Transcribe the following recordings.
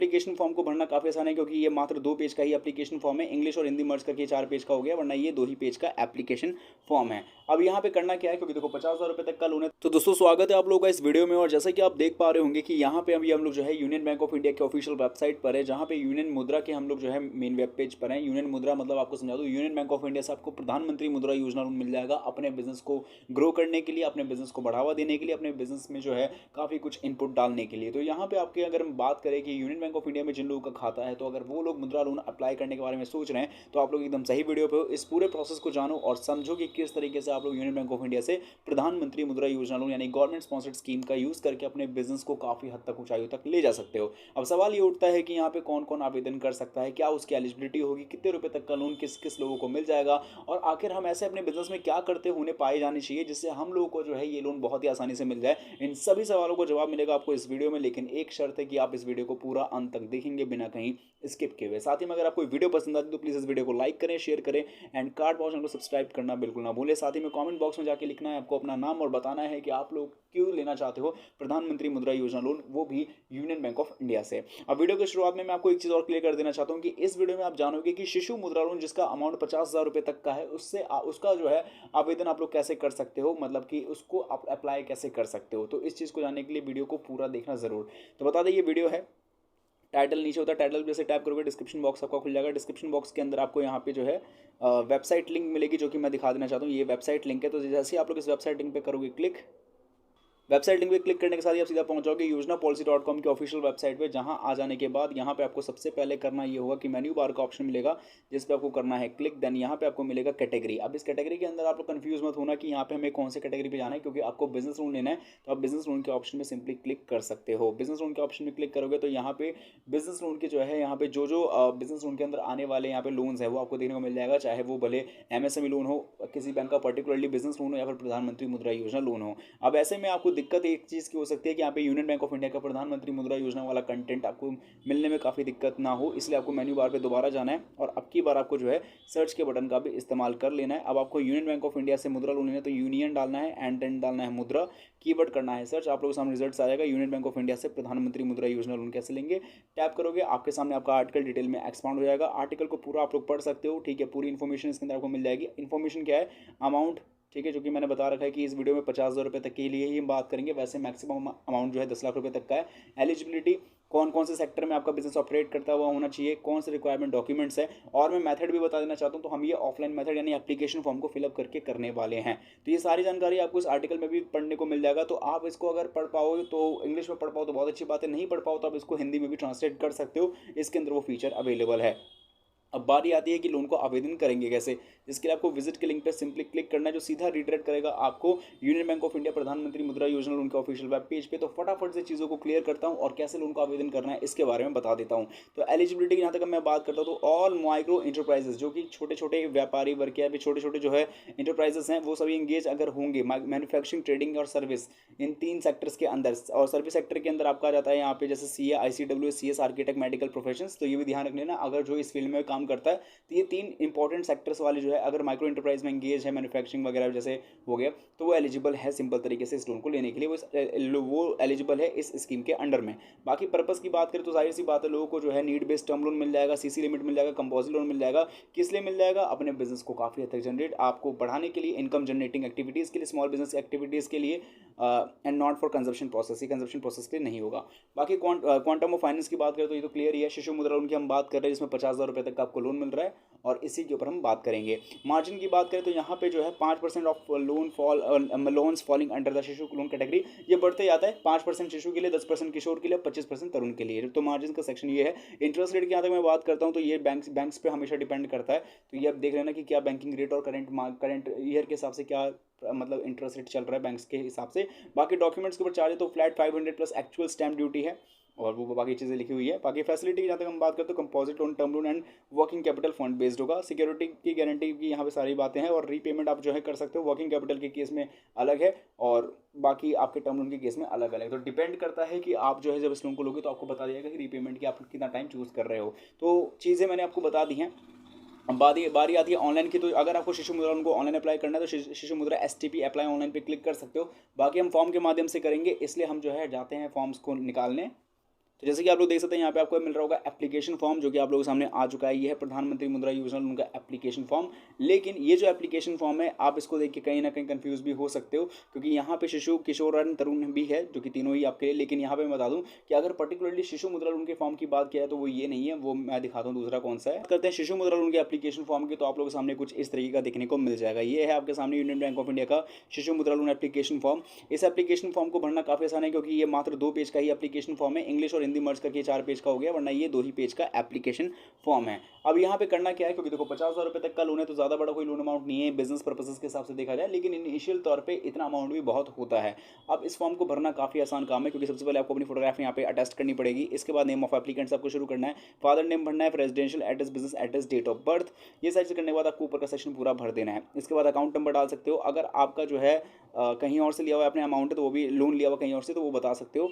Application form को भरना काफ़ी आसान है, क्योंकि ये मात्र 2 पेज का ही एप्लीकेशन फॉर्म है। इंग्लिश और हिंदी मर्ज करके 4 पेज का हो गया, वरना ये 2 ही पेज का एप्लीकेशन फॉर्म है। अब यहाँ पे करना क्या है, क्योंकि देखो 50,000 रुपये तक का लोन है। तो दोस्तों स्वागत है आप लोगों का इस वीडियो में। और जैसा कि आप देख पा रहे होंगे कि यहाँ पे अभी हम लोग जो है यूनियन बैंक ऑफ इंडिया के ऑफिशियल वेबसाइट पर है, जहाँ पे यूनियन मुद्रा के हम लोग जो है मेन वेब पेज पर हैं। यूनियन मुद्रा मतलब आपको समझा दूँ, यूनियन बैंक ऑफ इंडिया से आपको प्रधानमंत्री मुद्रा योजना लोन मिल जाएगा अपने बिजनेस को ग्रो करने के लिए, अपने बिजनेस को बढ़ावा देने के लिए, अपने बिजनेस में जो है काफ़ी कुछ इनपुट डालने के लिए। तो यहाँ पे आपके अगर हम बात करें कि यूनियन बैंक ऑफ इंडिया में जिन लोगों का खाता है, तो अगर वो लोग मुद्रा लोन अप्लाई करने के बारे में सोच रहे हैं, तो आप लोग एकदम सही वीडियो पे हो। इस पूरे प्रोसेस को जानो और समझो कि किस तरीके से आप लोग यूनियन बैंक ऑफ इंडिया से प्रधानमंत्री मुद्रा योजना लोन यानी गवर्नमेंट स्पॉन्सर्ड स्कीम का यूज करके अपने बिजनेस को काफी हद तक ऊंचाइयों तक ले जा सकते हो। अब सवाल ये उठता है कि यहाँ पे कौन कौन आवेदन कर सकता है, क्या उसकी एलिजिबिलिटी होगी, कितने रुपए तक का लोन किस किस लोगों को मिल जाएगा, और आखिर हम ऐसे अपने बिजनेस में क्या करते होने पाए जाने चाहिए जिससे हम लोगों को जो है ये लोन बहुत ही आसानी से मिल जाए। इन सभी सवालों को जवाब मिलेगा आपको इस वीडियो में, लेकिन एक शर्त है कि आप इस वीडियो को पूरा अंत तक देखेंगे बिना कहीं स्किप किए हुए। साथ ही में अगर आपको वीडियो पसंद आती है तो प्लीज़ इस वीडियो को लाइक करें, शेयर करें एंड कार्ड चैनल को सब्सक्राइब करना बिल्कुल ना भूलें। साथ ही में कमेंट बॉक्स में जाके लिखना है आपको अपना नाम और बताना है कि आप लोग क्यों लेना चाहते हो प्रधानमंत्री मुद्रा योजना लोन, वो भी यूनियन बैंक ऑफ इंडिया से। अब वीडियो की शुरुआत में मैं आपको एक चीज़ और क्लियर कर देना चाहता हूँ कि इस वीडियो में आप जानोगे कि शिशु मुद्रा लोन जिसका अमाउंट 50,000 रुपये तक का है, उससे उसका जो है आवेदन आप लोग कैसे कर सकते हो, मतलब कि उसको आप अप्लाई कैसे कर सकते हो। तो इस चीज़ को जानने के लिए वीडियो को पूरा देखना ज़रूर। तो बता दें ये वीडियो है, टाइटल नीचे होता है, टाइटल जैसे टैप करोगे डिस्क्रिप्शन बॉक्स आपका खुल जाएगा। डिस्क्रिप्शन बॉक्स के अंदर आपको यहाँ पे जो है वेबसाइट लिंक मिलेगी, जो कि मैं दिखा देना चाहता हूँ। ये वेबसाइट लिंक है, तो जैसे ही आप लोग इस वेबसाइट लिंक पे करोगे क्लिक, वेबसाइट लिंक पे क्लिक करने के साथ ही आप सीधा पहुंच जाओगे योजनापॉलिसी.com की ऑफिशियल वेबसाइट पे। जहां आ जाने के बाद यहाँ पे आपको सबसे पहले करना ये होगा कि मेन्यू बार का ऑप्शन मिलेगा, जिस पे आपको करना है क्लिक। देन यहाँ पे आपको मिलेगा कैटेगरी। अब इस कैटेगरी के अंदर आप लोग कंफ्यूज मत होना कि यहाँ पे हमें कौन से कैटेगरी पे जाना है, क्योंकि आपको बिजनेस लोन लेना है तो आप बिजनेस लोन के ऑप्शन में सिंपली क्लिक कर सकते हो। बिजनेस लोन के ऑप्शन में क्लिक करोगे तो यहाँ पे बिजनेस लोन के जो है यहाँ पे जो बिजनेस लोन के अंदर आने वाले यहाँ पे लोन्स है वो आपको देखने को मिल जाएगा, चाहे वो भले एमएसएमई लोन हो, किसी बैंक का पर्टिकुलरली बिजनेस लोन हो, या फिर प्रधानमंत्री मुद्रा योजना लोन हो। अब ऐसे में आपको दिक्कत एक चीज़ हो सकती है कि यहाँ पे यूनियन बैंक ऑफ इंडिया का प्रधानमंत्री मुद्रा योजना वाला कंटेंट आपको मिलने में काफ़ी दिक्कत ना हो, इसलिए आपको मेन्यू बार पे दोबारा जाना है और अब की बार आपको जो है सर्च के बटन का भी इस्तेमाल कर लेना है। अब आपको यूनियन बैंक ऑफ इंडिया से मुद्रा लोन लेना है तो यूनियन डालना है एंड देन डालना है मुद्रा, कीवर्ड करना है सर्च। आप लोगों के सामने रिजल्ट आ जाएगा यूनियन बैंक ऑफ इंडिया से प्रधानमंत्री मुद्रा योजना लोन कैसे लेंगे। टैप करोगे आपके सामने आपका आर्टिकल डिटेल में एक्सपांड हो जाएगा। आर्टिकल को पूरा आप लोग पढ़ सकते हो, ठीक है, पूरी इन्फॉर्मेशन इसके अंदर आपको मिल जाएगी। इन्फॉर्मेशन क्या है, अमाउंट, ठीक है, जो कि मैंने बता रखा है कि इस वीडियो में 50,000 रुपये तक के लिए ही हम बात करेंगे। वैसे मैक्सिमम अमाउंट जो है 10 लाख रुपये तक का है। एलिजिबिलिटी, कौन कौन से सेक्टर में आपका बिजनेस ऑपरेट करता हुआ होना चाहिए, कौन से रिक्वायरमेंट डॉक्यूमेंट्स है, और मैं मेथड भी बता देना चाहता हूँ। तो हम ये ऑफलाइन मेथड यानी एप्लीकेशन फॉर्म को फिलअप करके करने वाले हैं। तो ये सारी जानकारी आपको इस आर्टिकल में भी पढ़ने को मिल जाएगा। तो आप इसको अगर पढ़ पाओगे तो इंग्लिश में पढ़ पाओ तो बहुत अच्छी बात है, नहीं पढ़ पाओ तो आप इसको हिंदी में भी ट्रांसलेट कर सकते हो, इसके अंदर वो फीचर अवेलेबल है। अब बारी आती है कि लोन को आवेदन करेंगे कैसे। जिसके लिए आपको विजिट के लिंक पर सिंपली क्लिक करना है, जो सीधा रिडायरेक्ट करेगा आपको यूनियन बैंक ऑफ इंडिया प्रधानमंत्री मुद्रा योजना लोन के ऑफिशियल वेब पेज पे। तो फटाफट से चीज़ों को क्लियर करता हूँ और कैसे लोन को आवेदन करना है इसके बारे में बता देता हूँ। तो एलिजिबिलिटी की यहाँ तक मैं बात करता हूँ तो ऑल माइक्रो इंटरप्राइजेस, जो कि छोटे छोटे व्यापारी वर्ग या फिर छोटे छोटे जो है इंटरप्राइजेस हैं, वो सभी इंगेज अगर होंगे मैन्युफैक्चरिंग, ट्रेडिंग और सर्विस, इन 3 सेक्टर्स के अंदर। और सर्विस सेक्टर के अंदर आपका आ जाता है यहाँ पे जैसे CA, ICW, CS, architect, medical professions. तो ये भी ध्यान रख लेना अगर जो इस फील्ड में काम करता है। तो ये 3 इंपॉर्टेंट सेक्टर्स वाले जो है अगर माइक्रो इंटरप्राइज में इंगेज है, मैन्युफैक्चरिंग वगैरह जैसे हो गया, तो वो एलिजिबल है सिंपल तरीके से इस लोन को लेने के लिए। वो एलिजिबल है इस स्कीम के अंडर में। बाकी पर्पस की बात करें तो जाहिर सी बात है, लोगों को जो है नीड बेस्ड टर्म लोन मिल जाएगा, CC लिमिट मिल जाएगा, कंपोजिट लोन मिल जाएगा। किस लिए मिल जाएगा, अपने बिजनेस को काफ़ी हद तक जनरेट आपको बढ़ाने के लिए, इनकम जनरेटिंग एक्टिविटीज़ के लिए, स्मॉल बिजनेस एक्टिविटीज़ के लिए, and not for consumption process. ये कंजप्शन प्रोसेस के लिए नहीं होगा। बाकी क्वांटम ऑफ फाइनेंस की बात करें तो ये तो क्लियर ही है, शिशु मुद्रा लोन की हम बात कर रहे हैं जिसमें 50,000 रुपये तक का आपको लोन मिल रहा है और इसी के ऊपर हम बात करेंगे। मार्जिन की बात करें तो यहाँ पे जो है 5% of loans falling under the शिशु लोन कैटेगरी, ये बढ़ते जाता है। 5% शिशु के लिए, 10% किशोर के लिए, 25% तरुण के लिए। तो मार्जिन का सेक्शन ये है। इंटरेस्ट रेट की यहाँ तक मैं बात करता हूँ तो ये बैंक्स पे हमेशा डिपेंड करता है। तो ये आप देख लेना कि क्या बैंकिंग रेट और करंट ईयर के हिसाब से क्या मतलब इंटरेस्ट रेट चल रहा है बैंक्स के हिसाब से। बाकी डॉक्यूमेंट्स के ऊपर चार्ज है तो flat 500 plus actual stamp duty है और वो बाकी चीज़ें लिखी हुई है। बाकी फैसिलिटी की जहाँ तक हम बात करते हैं तो composite loan, term loan and working capital fund based होगा। सिक्योरिटी की गारंटी की यहाँ पे सारी बातें हैं और रीपेमेंट आप जो है कर सकते हो। वर्किंग कैपिटल के केस में अलग है और बाकी आपके टर्म लोन के केस में अलग अलग। तो डिपेंड करता है कि आप जो है जब इस लोन को लोगे तो आपको बता दिया जाएगा कि रीपेमेंट की आप कितना टाइम चूज़ कर रहे हो। तो चीज़ें मैंने आपको बता दी हैं। अब बारी आती है ऑनलाइन की। तो अगर आपको शिशु मुद्रा को ऑनलाइन अप्लाई करना है तो Shishu Mudra STP apply online पे क्लिक कर सकते हो। बाकी हम फॉर्म के माध्यम से करेंगे, इसलिए हम जो है जाते हैं फॉर्म्स को निकालने। तो जैसे कि आप लोग देख सकते हैं यहाँ पे आपको मिल रहा होगा एप्लीकेशन फॉर्म, जो कि आप लोगों के सामने आ चुका है। ये है प्रधानमंत्री मुद्रा योजना लोन का एप्लीकेशन फॉर्म। लेकिन ये जो एप्लीकेशन फॉर्म है, आप इसको देख के कहीं ना कहीं कंफ्यूज भी हो सकते हो, क्योंकि यहाँ पे शिशु, किशोर और तरुण भी है, जो कि तीनों ही आपके लिए। लेकिन यहाँ पे मैं बता दूं कि अगर पर्टिकुलरली शिशु मुद्रा लोन के फॉर्म की बात किया है तो वो ये नहीं है, वो मैं दिखाता हूँ दूसरा कौन सा है। करते हैं शिशु मुद्रा लोन के एप्लीकेशन फॉर्म की, तो आप लोगों के सामने कुछ इस तरीके का देखने को मिल जाएगा। ये है आपके सामने यूनियन बैंक ऑफ इंडिया का Shishu Mudra loan application form. इस एप्लीकेशन फॉर्म को भरना काफी आसान है, क्योंकि ये मात्र 2 पेज का ही एप्लीकेशन फॉर्म है। इंग्लिश और हिंदी मर्ज करके 4 पेज का हो गया, वरना ये 2 ही पेज का एप्लीकेशन फॉर्म है। अब यहाँ पे करना क्या है, क्योंकि देखो 50,000 रुपए तक का लोन है, तो ज़्यादा बड़ा कोई लोन अमाउंट नहीं है बिजनेस पर्पसेस के हिसाब से देखा जाए, लेकिन इनिशियल तौर पे इतना अमाउंट भी बहुत होता है। अब इस फॉर्म को भरना काफ़ी आसान काम है, क्योंकि सबसे पहले आपको अपनी फोटोग्राफ यहाँ पे अटेस्ट करनी पड़ेगी। इसके बाद नेम ऑफ एप्लीकेंट्स आपको शुरू करना है, फादर नेम भरना है, residential address, business address, date of birth, ये सारी चीज़ करने के बाद आपको ऊपर का सेक्शन पूरा भर देना है। इसके बाद अकाउंट नंबर डाल सकते हो। अगर आपका जो है कहीं और से लिया हुआ है अपने अमाउंट है, तो वो भी लोन लिया हुआ कहीं और से, तो वो बता सकते हो।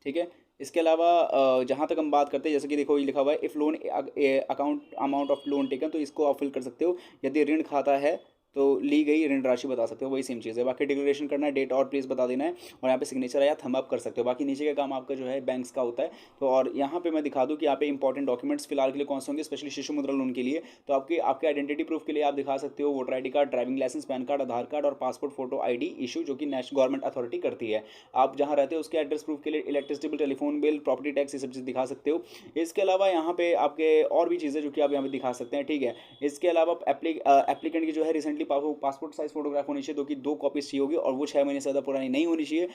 ठीक है। इसके अलावा जहाँ तक हम बात करते हैं, जैसे कि देखो ये लिखा हुआ है if loan account amount of loan taken, तो इसको आप फिल कर सकते हो। यदि ऋण खाता है तो ली गई ऋण राशि बता सकते हो, वही सेम चीज़ है। बाकी डिक्लेरेशन करना है, डेट और प्लेस बता देना है, और यहाँ पे सिग्नेचर है या थंब अप कर सकते हो। बाकी नीचे का काम आपका जो है बैंक्स का होता है। तो और यहाँ पे मैं दिखा दूँ कि यहाँ पे इंपॉर्टेंट डॉक्यूमेंट्स फिलहाल के लिए कौन से होंगे, स्पेशली शिशु मुद्रा लोन के लिए। तो आपके आइडेंटिटी प्रूफ के लिए आप दिखा सकते हो voter ID card, driving licence, PAN card, Aadhaar card और पासपोर्ट फोटो ID इशू, जो कि नेशनल गवर्नमेंट अथॉरिटी करती है। आप जहाँ रहते हो उसके एड्रेस प्रूफ के लिए electricity bill, telephone bill, property tax, ये सब चीज़ दिखा सकते हो। इसके अलावा यहाँ पे आपके और भी चीज़ें जो कि आप यहाँ पे दिखा सकते हैं। ठीक है। इसके अलावा एप्लीकेंट की जो है रिसेंटली पासपोर्ट साइज फोटोग्राफ होनी चाहिए, जो कि 2 कॉपीज चाहिए होगी, और वो 6 महीने से ज़्यादा पुरानी नहीं होनी चाहिए।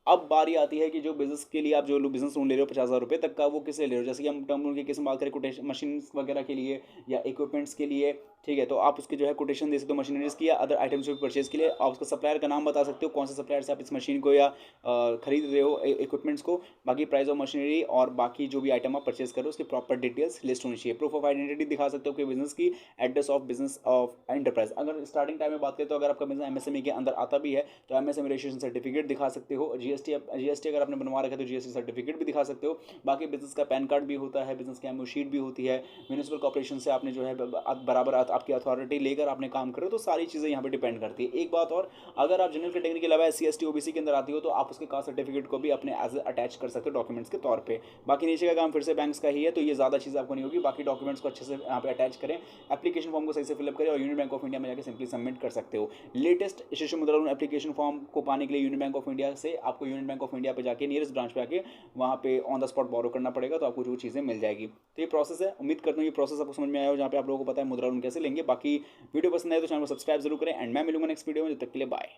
अब बारी आती है कि जो बिजनेस के लिए आप जो बिजनेस लोन ले रहे हो 50,000 रुपये तक का, वो किससे ले रहे हो। जैसे कि हम टर्म लोन की केस में बात करें, कोटेशन मशीन वगैरह के लिए या इक्विपमेंट्स के लिए, ठीक है, तो आप उसके जो है कोटेशन दे सकते हो मशीनरीज की या अदर आइटम्स को परचेज के लिए। आप उसका सप्लायर का नाम बता सकते हो, कौन से सप्लायर से आप इस मशीन को या खरीद रहे हो इक्विपमेंट्स को, बाकी प्राइस ऑफ मशीनरी, और बाकी जो भी आइटम आप परचेज करो उसकी प्रॉपर डिटेल्स लिस्ट होनी चाहिए। प्रूफ ऑफ आइडेंटिटी दिखा सकते हो कि बिजनेस की, address of business of enterprise. अगर स्टार्टिंग टाइम में बात करें तो अगर आपका बिजनेस MSME के अंदर आता भी है तो MSME रजिस्ट्रेशन सर्टिफिकेट दिखा सकते हो। GST अगर आपने बनवा रखा है तो GST सर्टिफिकेट भी दिखा सकते हो। बाकी बिजनेस का पैन कार्ड भी होता है, बिजनेस की एमओ शीट भी होती है। म्यूनिसिपल कॉर्पोरेशन से आपने जो है बराबर आपकी अथॉरिटी लेकर आपने काम करो, तो सारी चीज़ें यहाँ पे डिपेंड करती है। एक बात और, अगर आप जनरल कैटेगरी के अलावा SC ST OBC के अंदर आती हो तो आप उसके कास्ट सर्टिफिकेट को भी अपने एज अटैच कर सकते हो डॉक्यूमेंट्स के तौर पे। बाकी नीचे का काम फिर से बैंक्स का ही है, तो ये ज़्यादा चीज़ आपको नहीं होगी। बाकी डॉक्यूमेंट्स को अच्छे से यहाँ पे अटैच करें, एप्लीकेशन फॉर्म को सही से फिलअप करें, और यूनियन बैंक ऑफ इंडिया में जाकर सिंपली सबमिट कर सकते हो। Latest Shishu Mudra loan application form को पाने के लिए यूनियन बैंक ऑफ इंडिया से आपको यूनियन बैंक ऑफ इंडिया पे जाके नियरेस्ट ब्रांच पे आके वहाँ पे ऑन द स्पॉट बोरो करना पड़ेगा, तो आपको जो चीज़ें मिल जाएगी। तो ये प्रोसेस है। उम्मीद करता हूँ ये प्रोसेस आपको समझ में आया हो, जहाँ पे आप लोगों को पता है मुद्रा लोन कैसे लेंगे। बाकी वीडियो पसंद आए तो चैनल को सब्सक्राइब जरूर करें, एंड मैं मिलूंगा नेक्स्ट वीडियो में। जब तक के लिए बाय।